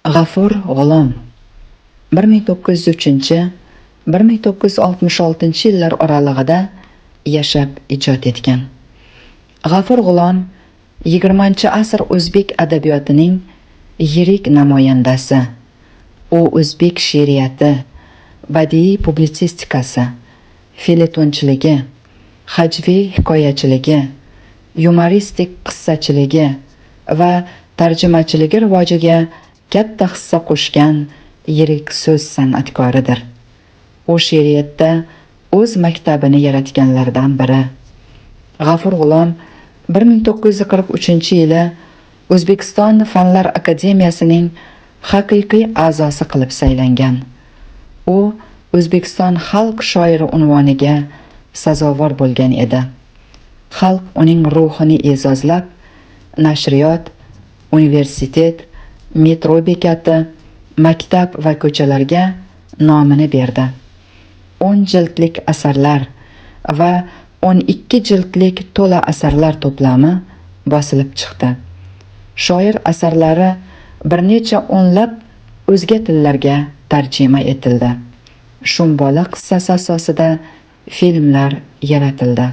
G'afur G'ulom 1903-1966 yillar oralig'ida yashab ijod etgan. G'afur G'ulom 20-asr o'zbek adabiyotining yirik namoyandasi. U o'zbek she'riyati, badiiy publitsistikasi, felyetonchiligi, hajviy hikoyachiligi, yumoristik qissachiligi va tarjimachiligi rivojiga katta hissa qo'shgan yirik so'z san'atkoridir. U she'riyatda o'z maktabini yaratganlardan biri. G'afur G'ulom 1943-yili O'zbekiston Fanlar akademiyasining haqiqiy a'zosi qilib saylangan. U O'zbekiston xalq shoiri unvoniga sazovor bo'lgan edi. Xalq uning ruhini e'zozlab, nashriyot, universitet, metro bekati, maktab va ko'chalarga nomini berdi. 10 jildlik asarlar va 12 jildlik to'la asarlar to'plami bosilib chiqdi. Shoir asarlari bir necha o'nlab o'zga tillarga tarjima etildi. Shumbola qissasi asosida filmlar yaratildi.